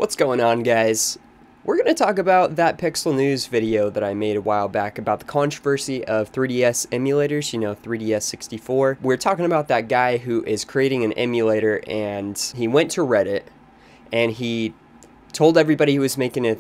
What's going on, guys? We're going to talk about that Pixel News video that I made a while back about the controversy of 3DS emulators, 3DS 64. We're talking about that guy who is creating an emulator, and he went to Reddit and he told everybody he was making a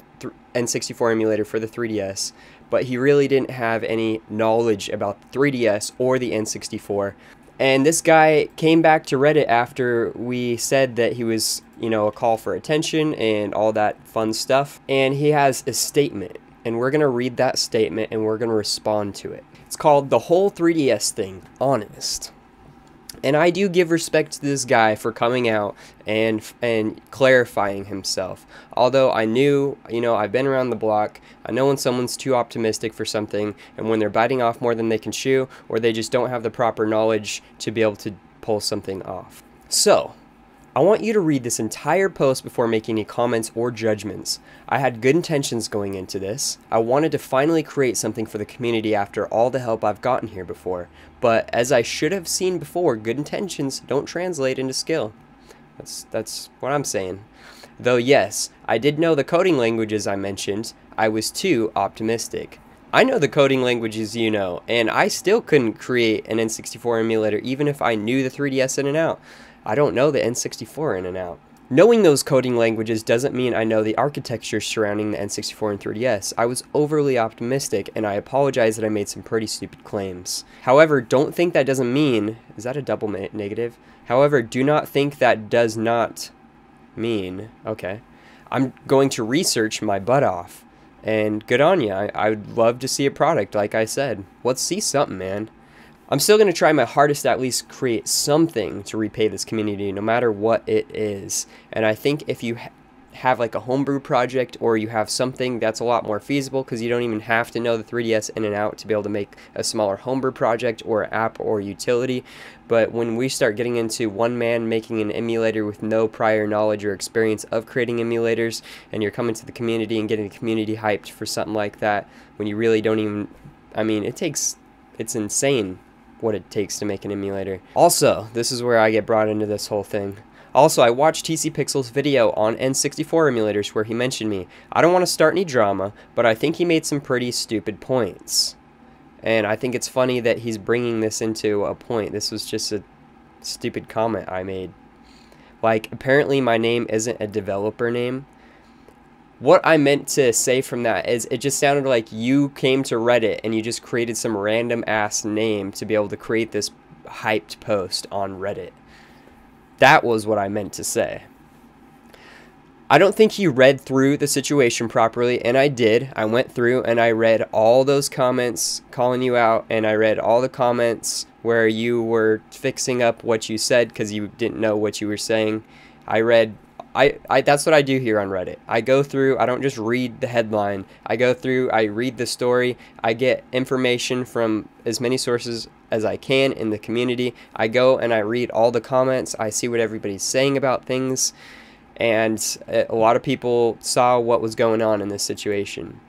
N64 emulator for the 3DS, but he really didn't have any knowledge about the 3DS or the N64. And this guy came back to Reddit after we said that he was, a call for attention and all that fun stuff. And he has a statement, and we're going to read that statement and we're going to respond to it. It's called "The Whole 3DS Thing, Honest." And I do give respect to this guy for coming out and clarifying himself. Although I knew, I've been around the block. I know when someone's too optimistic for something, and when they're biting off more than they can chew, or they just don't have the proper knowledge to be able to pull something off. So, I want you to read this entire post before making any comments or judgments. I had good intentions going into this. I wanted to finally create something for the community after all the help I've gotten here before. But as I should have seen before, good intentions don't translate into skill. That's what I'm saying. Though yes, I did know the coding languages I mentioned, I was too optimistic. I know the coding languages and I still couldn't create an N64 emulator even if I knew the 3DS in and out. I don't know the N64 in and out. Knowing those coding languages doesn't mean I know the architecture surrounding the N64 and 3DS. I was overly optimistic, and I apologize that I made some pretty stupid claims. However, don't think that doesn't mean... Is that a double negative? However, do not think that does not mean... Okay. I'm going to research my butt off. And good on ya. I would love to see a product, like I said. Let's see something, man. I'm still going to try my hardest to at least create something to repay this community, no matter what it is. And I think if you have like a homebrew project, or you have something that's a lot more feasible, because you don't even have to know the 3DS in and out to be able to make a smaller homebrew project or app or utility. But when we start getting into one man making an emulator with no prior knowledge or experience of creating emulators, and you're coming to the community and getting the community hyped for something like that, when you really don't even... it's insane what it takes to make an emulator. Also, this is where I get brought into this whole thing. Also, I watched TCPixel's video on N64 emulators where he mentioned me. I don't want to start any drama, but I think he made some pretty stupid points. And I think it's funny that he's bringing this into a point. This was just a stupid comment I made. Like, apparently my name isn't a developer name. What I meant to say from that is it just sounded like you came to Reddit and you just created some random ass name to be able to create this hyped post on Reddit. That was what I meant to say. I don't think he read through the situation properly, and I did. I went through and I read all those comments calling you out, and I read all the comments where you were fixing up what you said because you didn't know what you were saying. That's what I do here on Reddit. I go through, I don't just read the headline. I go through, I read the story, I get information from as many sources as I can in the community. I go and I read all the comments, I see what everybody's saying about things, and a lot of people saw what was going on in this situation.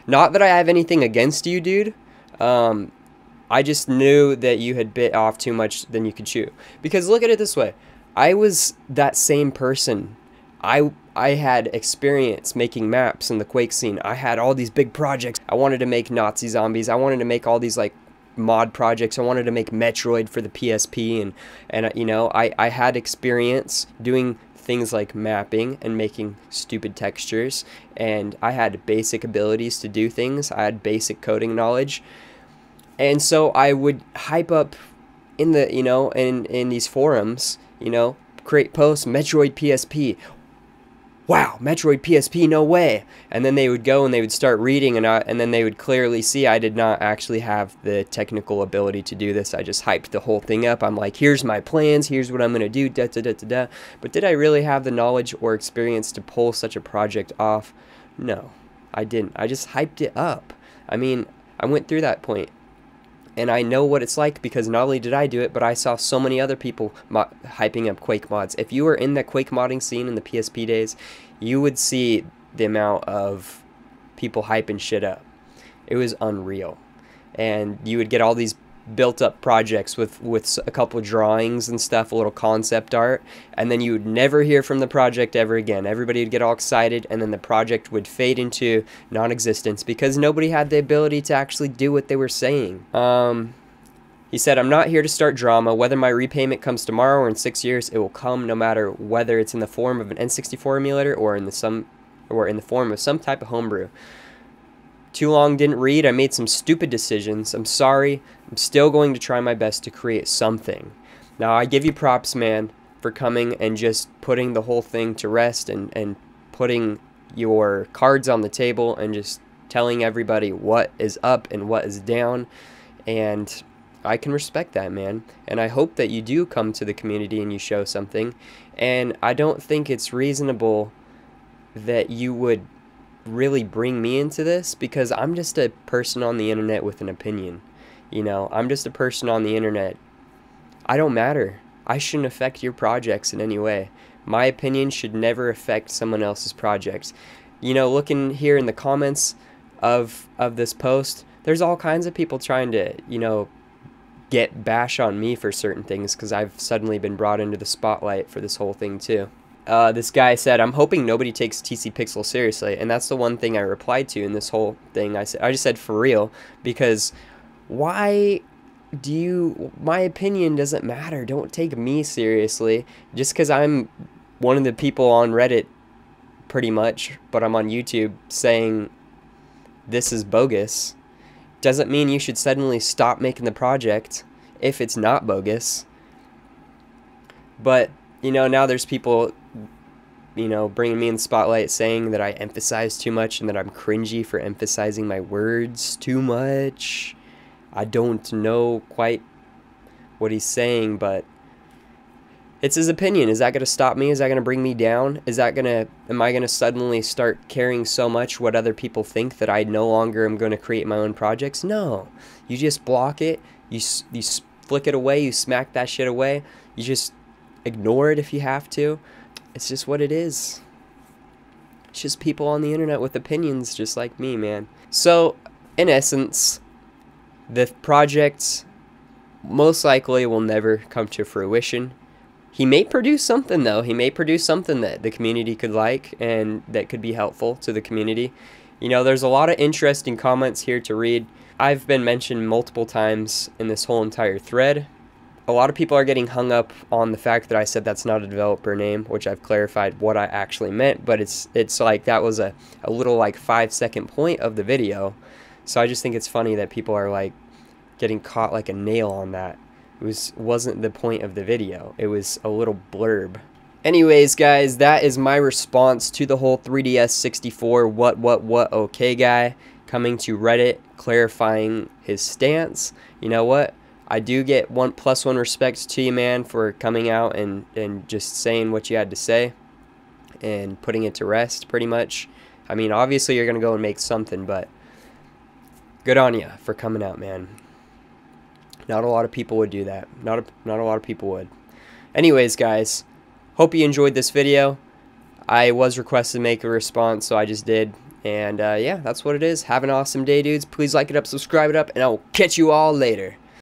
Not that I have anything against you, dude. I just knew that you had bit off too much than you could chew. Because look at it this way. I was that same person. I had experience making maps in the Quake scene. I had all these big projects. I wanted to make Nazi zombies. I wanted to make all these like mod projects. I wanted to make Metroid for the PSP, and I had experience doing things like mapping and making stupid textures, and I had basic abilities to do things. I had basic coding knowledge. And so I would hype up in the in these forums, create posts, Metroid PSP. Wow, Metroid PSP, no way. And then they would go and they would start reading, and then they would clearly see I did not actually have the technical ability to do this. I just hyped the whole thing up. I'm like, here's my plans, here's what I'm going to do, da da da da da. But did I really have the knowledge or experience to pull such a project off? No, I didn't. I just hyped it up. I mean, I went through that point. And I know what it's like, because not only did I do it, but I saw so many other people hyping up Quake mods. If you were in the Quake modding scene in the PSP days, you would see the amount of people hyping shit up. It was unreal. And you would get all these built up projects with a couple drawings and stuff, a little concept art, and then you would never hear from the project ever again. Everybody would get all excited, and then the project would fade into non-existence because nobody had the ability to actually do what they were saying. He said, I'm not here to start drama. Whether my repayment comes tomorrow or in 6 years, it will come no matter whether it's in the form of an N64 emulator or in the form of some type of homebrew. Too long, didn't read. I made some stupid decisions. I'm sorry. I'm still going to try my best to create something. Now, I give you props, man, for coming and just putting the whole thing to rest and putting your cards on the table and just telling everybody what is up and what is down. And I can respect that, man. And I hope that you do come to the community and you show something. And I don't think it's reasonable that you would really bring me into this, because I'm just a person on the internet with an opinion. You know, I'm just a person on the internet. I don't matter. I shouldn't affect your projects in any way. My opinion should never affect someone else's projects. You know, looking here in the comments of this post, there's all kinds of people trying to, you know, bash on me for certain things because I've suddenly been brought into the spotlight for this whole thing too. This guy said, I'm hoping nobody takes TCPixel seriously, and that's the one thing I replied to in this whole thing. I just said for real, because why do you, my opinion doesn't matter. Don't take me seriously just because I'm one of the people on Reddit pretty much, but I'm on YouTube saying this is bogus. Doesn't mean you should suddenly stop making the project if it's not bogus. But, you know, now there's people, you know, bringing me in the spotlight saying that I emphasize too much and that I'm cringy for emphasizing my words too much. I don't know quite what he's saying, but it's his opinion. Is that going to stop me? Is that going to bring me down? Am I going to suddenly start caring so much what other people think that I no longer am going to create my own projects? No. You just block it. You flick it away. You smack that shit away. You just ignore it if you have to. It's just what it is. It's just people on the internet with opinions just like me, man. So, in essence, the project most likely will never come to fruition. He may produce something, though. He may produce something that the community could like and that could be helpful to the community. You know, there's a lot of interesting comments here to read. I've been mentioned multiple times in this whole entire thread. A lot of people are getting hung up on the fact that I said that's not a developer name, which I've clarified what I actually meant, but it's like that was a little like 5-second point of the video. So I just think it's funny that people are like getting caught like a nail on that. It wasn't the point of the video. It was a little blurb. Anyways, guys, that is my response to the whole 3DS 64 what okay guy coming to Reddit clarifying his stance. You know what? I do get +1 respect to you, man, for coming out and just saying what you had to say and putting it to rest, pretty much. I mean, obviously you're going to go and make something, but good on you for coming out, man. Not a lot of people would do that. Not a lot of people would. Anyways, guys, hope you enjoyed this video. I was requested to make a response, so I just did. And yeah, that's what it is. Have an awesome day, dudes. Please like it up, subscribe it up, and I will catch you all later.